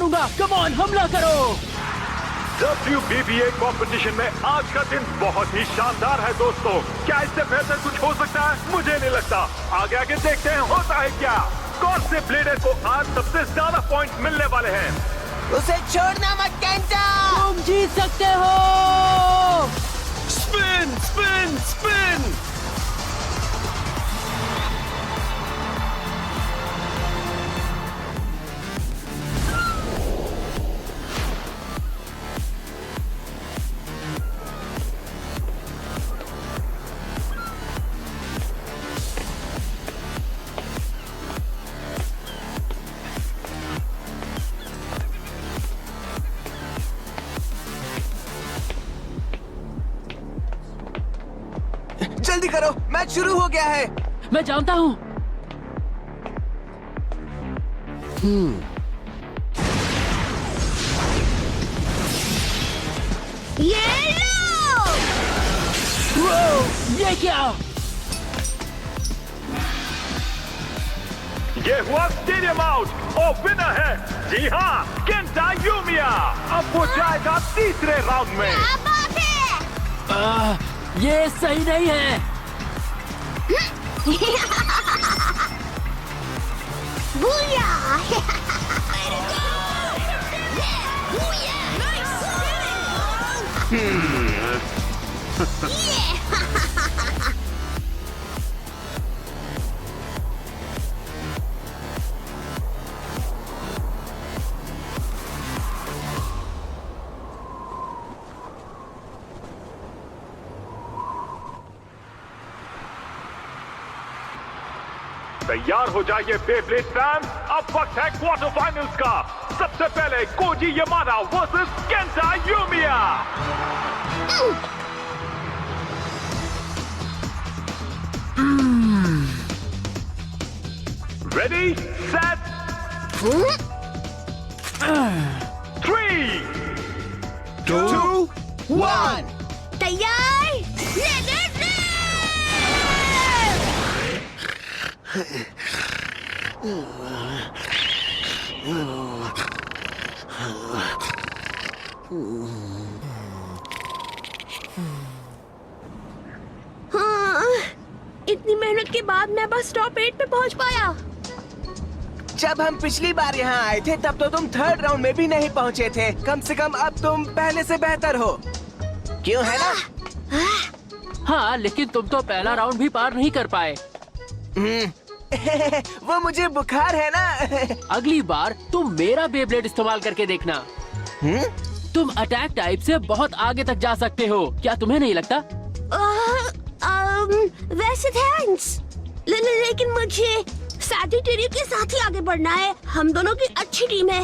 मारूंगा। Come on, हमला करो। WBBA कंपटीशन में आज का दिन बहुत ही शानदार है दोस्तों। क्या इससे बेहतर कुछ हो सकता है? मुझे नहीं लगता। आगे आगे देखते हैं होता है क्या। कौन से ब्लेडर को आज सबसे ज्यादा पॉइंट मिलने वाले हैं? उसे छोड़ना मत केंटा। तुम जीत सकते हो। Spin spin spin. जल्दी करो, मैच शुरू हो गया है। मैं जानता हूँ। ये लो! ये क्या? ये हुआ स्टेडियम आउट और विनर है, जी हाँ, केंटा यूमिया। अब वो जाएगा तीसरे राउंड में। क्या बात है? ये सही नहीं है। बूया! तैयार हो जाइए बेब्लेड फैंस, अब वक्त है क्वार्टर फाइनल्स का। सबसे पहले Koji Yamada versus Kenta Yumiya. Ready set 3 2 1 तैयार? लेट्स हाँ, इतनी मेहनत के बाद मैं बस टॉप 8 पे पहुंच पाया। जब हम पिछली बार यहाँ आए थे तब तो तुम थर्ड राउंड में भी नहीं पहुँचे थे। कम से कम अब तुम पहले से बेहतर हो, क्यों है ना? हाँ, लेकिन तुम तो पहला राउंड भी पार नहीं कर पाए। वो मुझे बुखार है ना। अगली बार तुम मेरा बेब्लेड इस्तेमाल करके देखना। तुम अटैक टाइप से बहुत आगे तक जा सकते हो, क्या तुम्हें नहीं लगता? वैसे थैंक्स, लेकिन मुझे सैजिटेरियो के साथ ही आगे बढ़ना है। हम दोनों की अच्छी टीम है।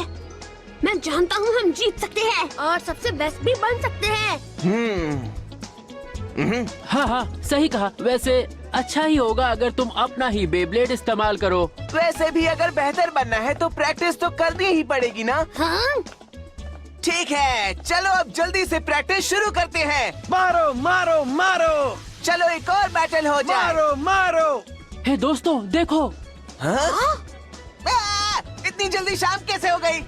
मैं जानता हूँ हम जीत सकते हैं और सबसे बेस्ट भी बन सकते हैं। हाँ हाँ, सही कहा। वैसे अच्छा ही होगा अगर तुम अपना ही बेब्लेड इस्तेमाल करो। वैसे भी अगर बेहतर बनना है तो प्रैक्टिस तो करनी ही पड़ेगी ना। हाँ? ठीक है, चलो अब जल्दी से प्रैक्टिस शुरू करते हैं। मारो मारो मारो। चलो एक और बैटल हो जाए। मारो मारो। हे दोस्तों, देखो। हाँ? इतनी जल्दी शाम कैसे हो गई?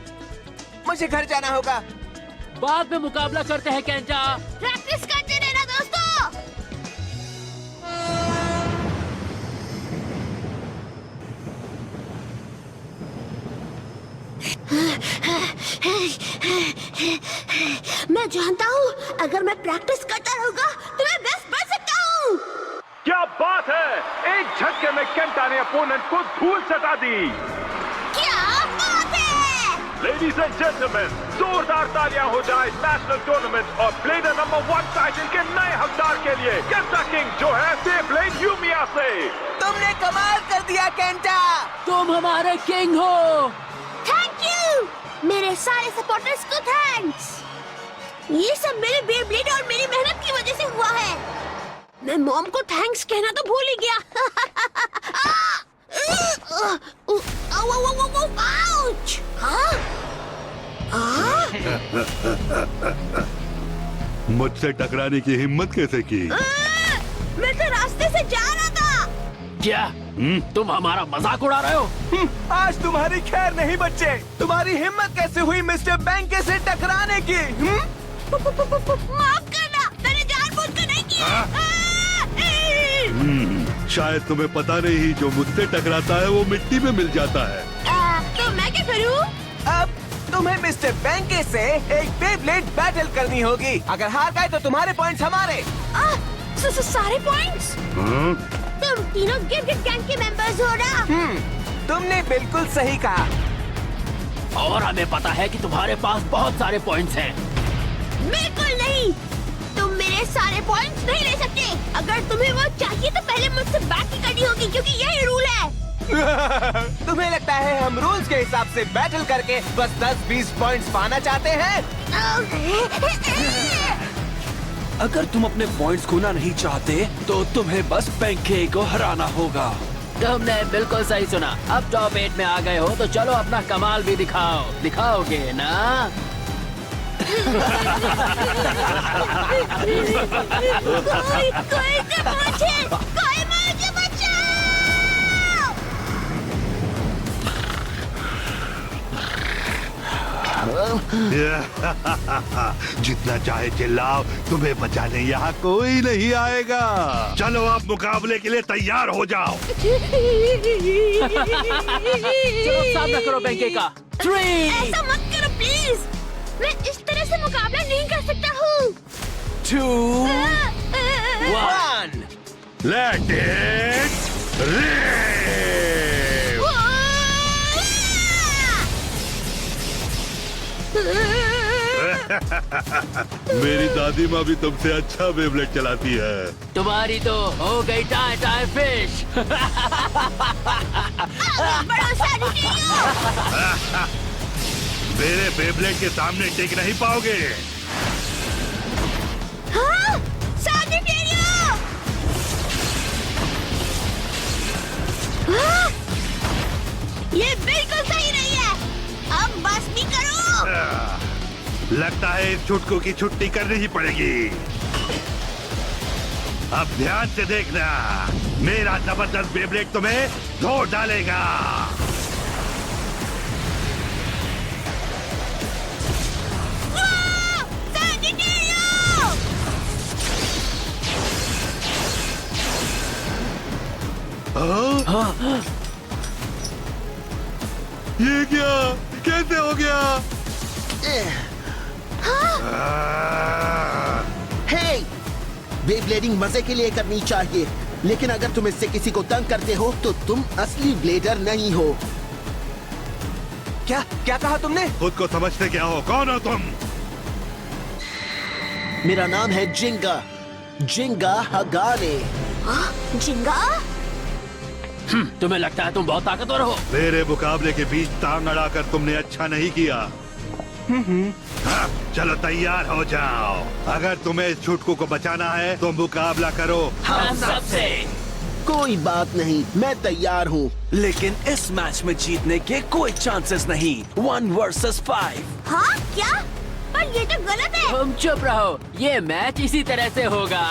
मुझे घर जाना होगा। बाद में मुकाबला करते हैं केंटा। प्रैक्टिस करते रहना दोस्तों। मैं जानता हूँ अगर मैं प्रैक्टिस करता रहूंगा तो मैं बेस्ट बन सकता हूँ। क्या बात है, एक झटके में केंटा ने अपोनेंट को धूल चटा दी। क्या बात है? लेडीज एंड जेंटलमैन, जोरदार तालियां हो जाए नेशनल टूर्नामेंट और ब्लेडर नंबर 1 टाइटल के नए हकदार के लिए, केंटा किंग जो है बेब्लेड यूमिया से। तुमने कमाल कर दिया केंटा। तुम हमारे किंग हो। थैंक यू मेरे सारे सपोर्टर्स को थैंक्स। ये सब मेरे बेब्लेड और मेरी मेहनत की वजह से हुआ है। मैं मॉम को थैंक्स कहना तो भूल ही गया। आउच! हाँ? मुझसे टकराने की हिम्मत कैसे की? मैं तो रास्ते से जा रहा था। क्या तुम हमारा मजाक उड़ा रहे हो? आज तुम्हारी खैर नहीं बच्चे। तुम्हारी हिम्मत कैसे हुई मिस्टर बैंके से टकराने की? माफ करना, मैंने जानबूझकर नहीं किया। शायद तुम्हें पता नहीं, जो मुझसे टकराता है वो मिट्टी में मिल जाता है। तो मैं क्या करूं? अब तुम्हें मिस्टर बैंके से एक बेब्लेड बैटल करनी होगी। अगर हार गए तो तुम्हारे पॉइंट्स हमारे। सारे पॉइंट्स? तुम तीनों गिफ्ट गैंग के मेंबर्स हो ना? तुमने बिल्कुल सही कहा। और हमें पता है कि तुम्हारे पास बहुत सारे पॉइंट्स हैं। बिल्कुल नहीं, तुम मेरे सारे पॉइंट्स नहीं ले सकते। अगर तुम्हें वो चाहिए तो पहले मुझसे बात ही करनी होगी, क्योंकि यही रूल है। तुम्हें लगता है हम रूल्स के हिसाब से बैटल करके बस 10-20 पॉइंट्स पाना चाहते हैं? अगर तुम अपने पॉइंट्स खोना नहीं चाहते तो तुम्हें बस बैंके को हराना होगा। तुमने बिल्कुल सही सुना। अब टॉप 8 में आ गए हो तो चलो अपना कमाल भी दिखाओ। दिखाओगे ना? कोई मुझे बचाओ! जितना चाहे चिल्लाओ, तुम्हें बचाने यहाँ कोई नहीं आएगा। चलो आप मुकाबले के लिए तैयार हो जाओ। चलो सामना करो बैंके का। 3 ऐसा मत करो प्लीज, मैं इस तरह से मुकाबला नहीं कर सकता हूँ। 2, 1 1 Let it rip! मेरी दादी माँ भी तुमसे अच्छा बेब्लेड चलाती है। तुम्हारी तो हो गई टाई टाई फिश। मेरे बेब्लेड के सामने टिक नहीं पाओगे। हाँ? साजिटेरियो! हाँ? ये बिल्कुल सही नहीं है। अब बस भी करो। लगता है इस छुटकू की छुट्टी करनी ही पड़ेगी। अब ध्यान से देखना, मेरा जबरदस्त बेब्लेड तुम्हें धो डालेगा। ये क्या? कैसे हो गया? हे! बेब्लेडिंग मजे के लिए करनी चाहिए, लेकिन अगर तुम इससे किसी को तंग करते हो तो तुम असली ब्लेडर नहीं हो। क्या क्या कहा तुमने? खुद को समझते क्या हो? कौन हो तुम? मेरा नाम है जिंगा, जिंगा हगाने। जिंगा? तुम्हें लगता है तुम बहुत ताकतवर हो? मेरे मुकाबले के बीच टांग अड़ाकर तुमने अच्छा नहीं किया। हाँ, चलो तैयार हो जाओ। अगर तुम्हें इस छुटकू को बचाना है तो मुकाबला करो हम सबसे। कोई बात नहीं, मैं तैयार हूँ। लेकिन इस मैच में जीतने के कोई चांसेस नहीं। 1 वर्सेस 5। हाँ क्या? पर ये तो गलत है। तुम चुप रहो, ये मैच इसी तरह से होगा।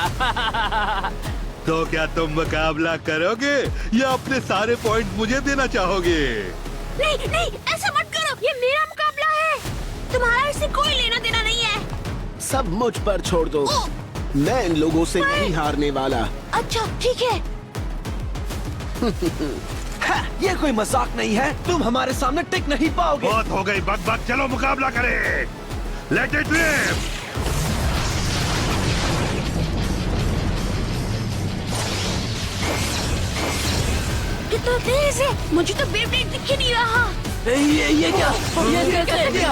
तो क्या तुम मुकाबला करोगे या अपने सारे पॉइंट मुझे देना चाहोगे? नहीं नहीं, ऐसा मत करो, ये मेरा मुकाबला है। तुम्हारा इससे कोई लेना देना नहीं है। सब मुझ पर छोड़ दो, मैं इन लोगों से नहीं हारने वाला। अच्छा ठीक है। ये कोई मजाक नहीं है, तुम हमारे सामने टिक नहीं पाओगे। बहुत हो गई बक बक, चलो मुकाबला करें। Let it rip. कितना तेज है, मुझे तो बेब्लेड दिख ही नहीं रहा। ये क्या? ये कैसे? ये क्या?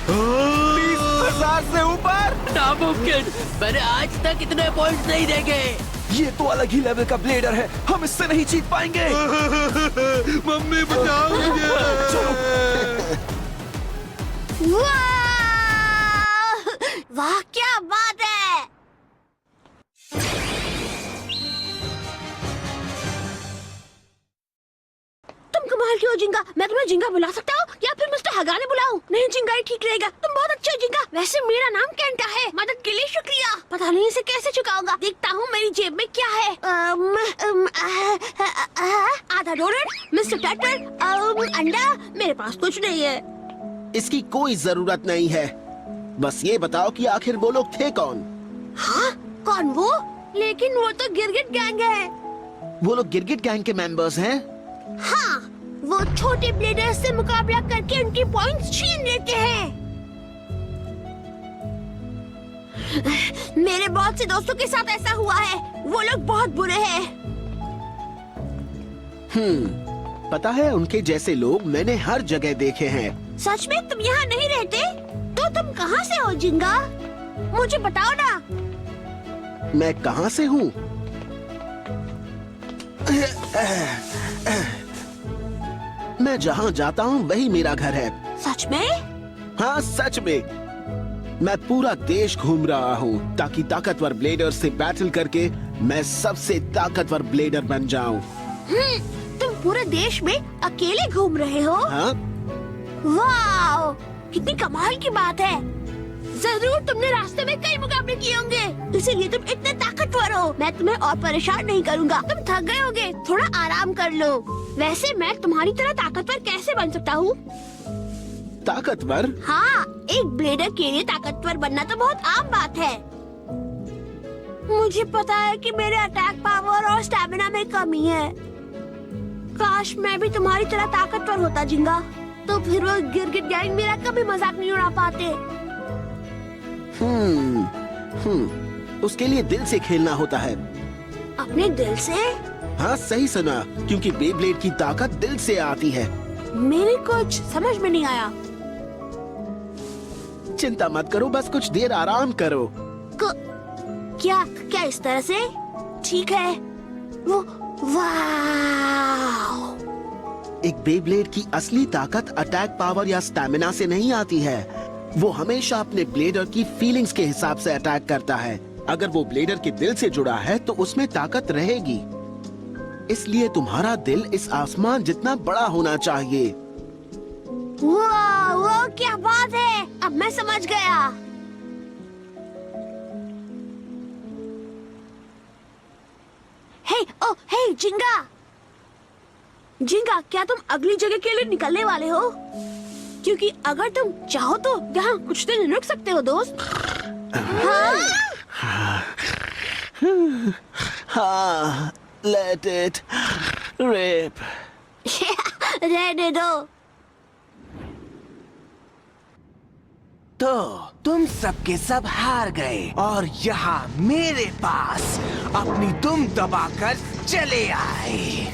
20,000 से ऊपर? नामुमकिन, मैंने आज तक इतने पॉइंट्स नहीं देखे। ये तो अलग ही लेवल का ब्लेडर है, हम इससे नहीं जीत पाएंगे। मम्मी बचाओ मुझे। वाह क्या बात है। तुम तुम कमाल की हो जिंगा। मैं तुम्हें जिंगा बुला सकता हूँ या फिर मिस्टर हगाने बुलाऊं? नहीं जिंगा ही ठीक रहेगा। तुम बहुत अच्छे हो जिंगा। वैसे मेरा नाम केंटा है। मदद के लिए शुक्रिया। पता नहीं इसे कैसे चुकाऊंगा। देखता हूँ मेरी जेब में क्या है। आधा डोनट, मिस्टर टटर, अंडा। मेरे पास कुछ नहीं है। इसकी कोई जरूरत नहीं है। बस ये बताओ कि आखिर वो लोग थे कौन? हाँ, कौन वो? लेकिन वो तो गिरगिट गैंग है। वो लोग गिरगिट गैंग के मेंबर्स हैं? हाँ, वो छोटे ब्लेडर्स से मुकाबला करके उनकी पॉइंट्स छीन लेते हैं। मेरे बहुत से दोस्तों के साथ ऐसा हुआ है। वो लोग बहुत बुरे हैं। पता है, उनके जैसे लोग मैंने हर जगह देखे हैं। सच में तुम यहाँ नहीं रहते? तो तुम कहाँ से हो जिंगा? मुझे बताओ ना। मैं कहाँ से हूँ? मैं जहाँ जाता हूँ वही मेरा घर है। सच में? हाँ, सच में। मैं पूरा देश घूम रहा हूँ ताकि ताकतवर ब्लेडर से बैटल करके मैं सबसे ताकतवर ब्लेडर बन जाऊँ। तुम पूरे देश में अकेले घूम रहे हो? हाँ? वाह, कितनी कमाल की बात है। जरूर तुमने रास्ते में कई मुकाबले किए होंगे, इसीलिए तुम इतने ताकतवर हो। मैं तुम्हें और परेशान नहीं करूँगा। तुम थक गए होगे, थोड़ा आराम कर लो। वैसे मैं तुम्हारी तरह ताकतवर कैसे बन सकता हूँ? ताकतवर? हाँ, एक ब्लेडर के लिए ताकतवर बनना तो बहुत आम बात है। मुझे पता है कि मेरे अटैक पावर और स्टैमिना में कमी है। काश मैं भी तुम्हारी तरह ताकतवर होता जिंगा, तो फिर वो गिरगिट गैंग मेरा कभी मजाक नहीं उड़ा पाते। उसके लिए दिल से खेलना होता है। अपने दिल से? हाँ, सही सुना, क्योंकि बेब्लेड की ताकत दिल से आती है। मेरे कुछ समझ में नहीं आया। चिंता मत करो, बस कुछ देर आराम करो। क्या इस तरह से? ठीक है। वो वाह! एक बेब्लेड की असली ताकत अटैक पावर या स्टैमिना से नहीं आती है। वो हमेशा अपने ब्लेडर की फीलिंग्स के हिसाब से अटैक करता है। अगर वो ब्लेडर के दिल से जुड़ा है तो उसमें ताकत रहेगी। इसलिए तुम्हारा दिल इस आसमान जितना बड़ा होना चाहिए। वाह, वो क्या बात है। अब मैं समझ गया। हे जिंगा। जिंगा, क्या तुम अगली जगह के लिए निकलने वाले हो? क्योंकि अगर तुम चाहो तो यहाँ कुछ दिन रुक सकते हो दोस्त। हाँ, let it rip। रहने दो। तो तुम सबके सब हार गए और यहाँ मेरे पास अपनी दुम दबाकर चले आए।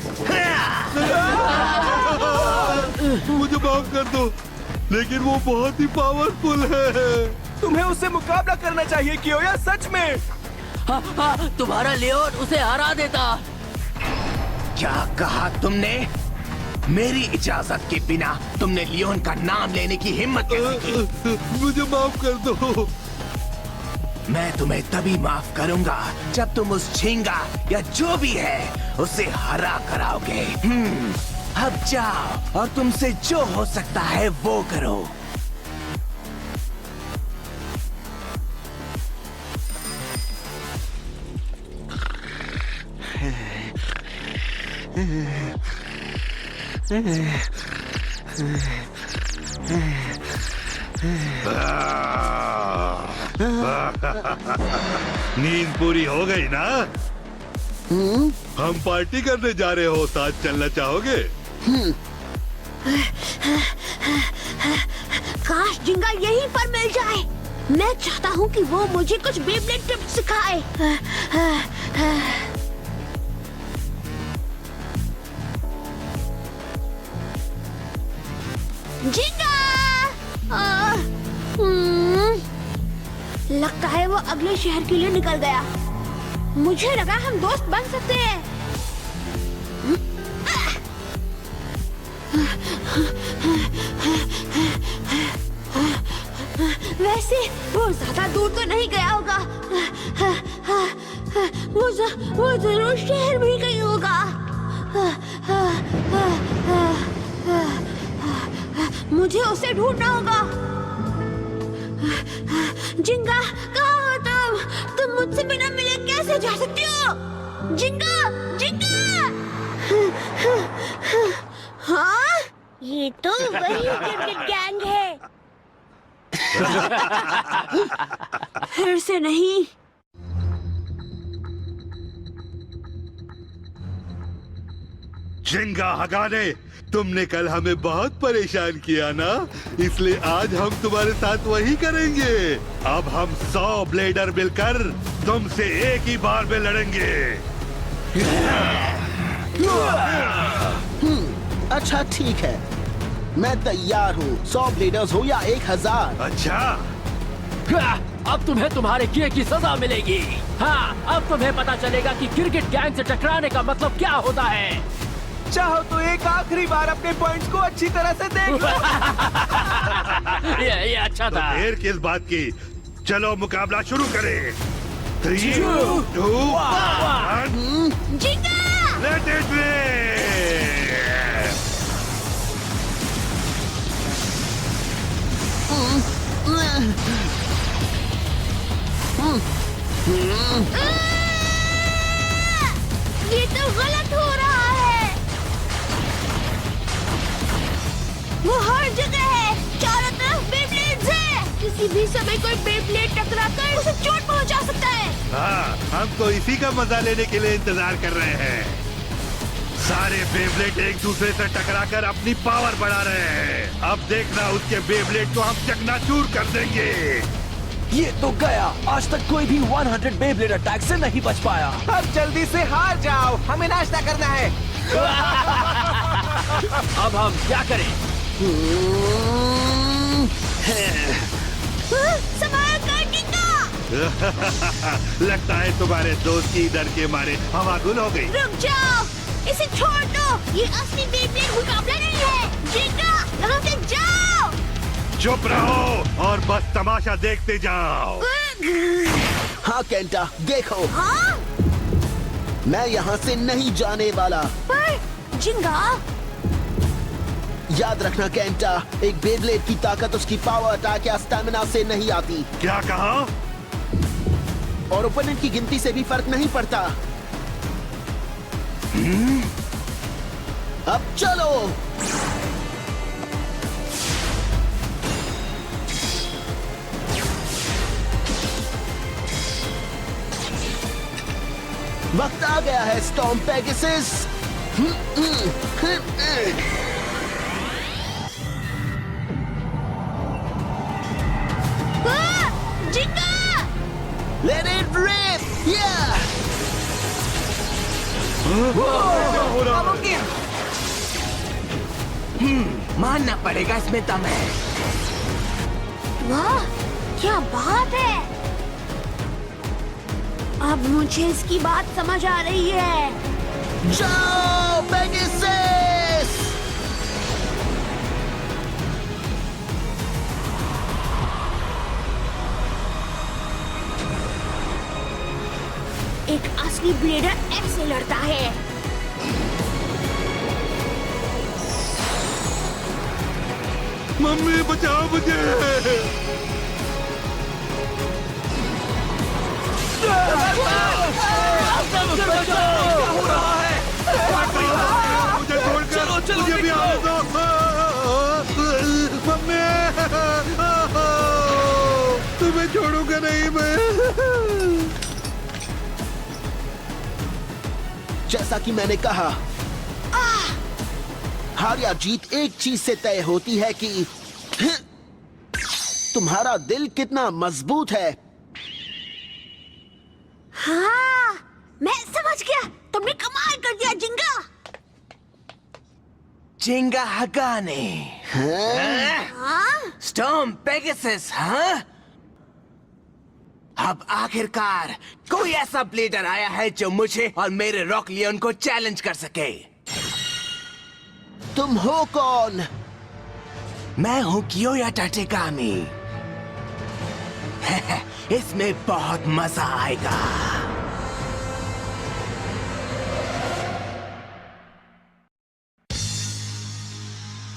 मुझे माफ कर दो, लेकिन वो बहुत ही पावरफुल है। तुम्हें उससे मुकाबला करना चाहिए कियोया, सच में। हाँ, तुम्हारा लियोन उसे हरा देता। क्या कहा तुमने? मेरी इजाजत के बिना तुमने लियोन का नाम लेने की हिम्मत कैसे की? मुझे माफ कर दो। मैं तुम्हें तभी माफ करूंगा जब तुम उस झींगा या जो भी है उसे हरा कराओगे। अब जाओ और तुमसे जो हो सकता है वो करो। नींद पूरी हो गई ना? हम पार्टी करने जा रहे हो, साथ चलना चाहोगे? काश जिंगा यहीं पर मिल जाए। मैं चाहता हूँ कि वो मुझे कुछ बेब्लेड टिप्स सिखाए। जिंगा! लगता है वो अगले शहर के लिए निकल गया। मुझे लगा हम दोस्त बन सकते हैं। वैसे वो ज्यादा दूर तो नहीं गया होगा। वो जरूर शहर में ही कहीं होगा। मुझे उसे ढूंढना होगा। जिंगा, कहाँ हो तुम? तुम मुझसे बिना मिले कैसे जा सकती हो? जिंगा, जिंगा! हाँ? ये तो वही क्रिकेट गैंग है। फिर से नहीं। जिंगा हगाने, तुमने कल हमें बहुत परेशान किया ना, इसलिए आज हम तुम्हारे साथ वही करेंगे। अब हम 100 ब्लेडर मिलकर तुमसे एक ही बार में लड़ेंगे। अच्छा ठीक है, मैं तैयार हूँ। 100 ब्लेडर्स हो या 1000। अच्छा, अब तुम्हें तुम्हारे किए की सजा मिलेगी। हाँ, अब तुम्हें पता चलेगा कि क्रिकेट गैंग से टकराने का मतलब क्या होता है। चाहो तो एक आखिरी बार अपने पॉइंट्स को अच्छी तरह से देख लो। ये अच्छा तो था। देर किस बात की, चलो मुकाबला शुरू करें। 3, 2, 1, जिंगा! Let it rain. ये तो गलत हो रहा है। वो हर जगह है, चारों तरफ बेब्लेड्स है। किसी भी समय कोई बेब्लेड टकराकर उसे चोट पहुंचा सकता है। हाँ, हम तो इसी का मजा लेने के लिए इंतजार कर रहे हैं। सारे बेब्लेड एक दूसरे से टकराकर अपनी पावर बढ़ा रहे हैं। अब देखना, उसके बेब्लेड को हम चकनाचूर कर देंगे। ये तो गया। आज तक कोई भी 100 बेब्लेड अटैक से नहीं बच पाया। अब जल्दी से हार जाओ, हमें नाश्ता करना है। अब हम क्या करें? संभाल कर जिंगा! लगता है तुम्हारे दोस्त की डर के मारे हवागुल हो गई। रुक जाओ, इसे छोड़ दो। ये असली बेब्लेड मुकाबला नहीं है। जिंगा, यहाँ से जाओ। चुप रहो और बस तमाशा देखते जाओ। हाँ केंटा, देखो, हाँ? मैं यहाँ से नहीं जाने वाला। पर जिंगा, याद रखना केंटा, एक बेब्लेड की ताकत उसकी पावर अटैक या स्टैमिना से नहीं आती, क्या कहा? और ओपोनेंट की गिनती से भी फर्क नहीं पड़ता। अब चलो। वक्त आ गया है स्टॉर्म पेगासस। जिंगा! Let it rip! Yeah! मानना पड़ेगा, इसमें दम है। वाह, क्या बात है। अब मुझे इसकी बात समझ आ रही है। जाओ पेगासस! एक असली ब्लेडर ऐसे लड़ता है। मम्मी बचाओ मुझे। मुझे छोड़कर मुझे भी आने दो। मम्मी, तुम्हें छोड़ूंगा नहीं मैं। जैसा कि मैंने कहा, हार या जीत एक चीज से तय होती है कि तुम्हारा दिल कितना मजबूत है। हाँ, मैं समझ गया। तुमने कमाल कर दिया जिंगा। जिंगा हगाने, हाँ? स्टॉर्म पेगासस, हाँ? अब आखिरकार कोई ऐसा ब्लेडर आया है जो मुझे और मेरे रॉक लियोन को चैलेंज कर सके। तुम हो कौन? मैं हूँ कियोया टाटेगामी। इसमें बहुत मजा आएगा।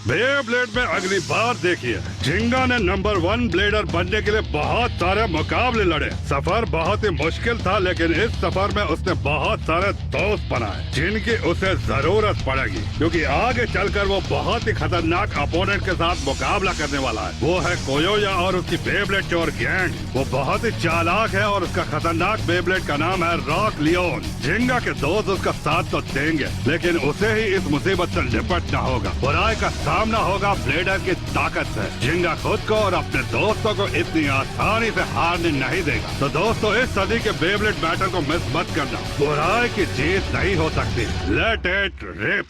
बेब्लेड में अगली बार देखिए, झिंगा ने नंबर 1 ब्लेडर बनने के लिए बहुत सारे मुकाबले लड़े। सफर बहुत ही मुश्किल था, लेकिन इस सफर में उसने बहुत सारे दोस्त बनाए जिनकी उसे जरूरत पड़ेगी, क्योंकि आगे चलकर वो बहुत ही खतरनाक अपोनेंट के साथ मुकाबला करने वाला है। वो है कोयोया और उसकी बेब्लेड चोर गैंग। वो बहुत ही चालाक है और उसका खतरनाक बेब्लेड का नाम है रॉक लियोन। झिंगा के दोस्त उसका साथ तो देंगे, लेकिन उसे ही इस मुसीबत से निपटना होगा। बुराई का सामना होगा ब्लेडर की ताकत से। झिंगा खुद को और अपने दोस्तों को इतनी आसानी से हारने नहीं देगा। तो दोस्तों, इस सदी के बेब्लेड बैटल को मिस मत करना। बुराई की जीत नहीं हो सकती। Let it rib.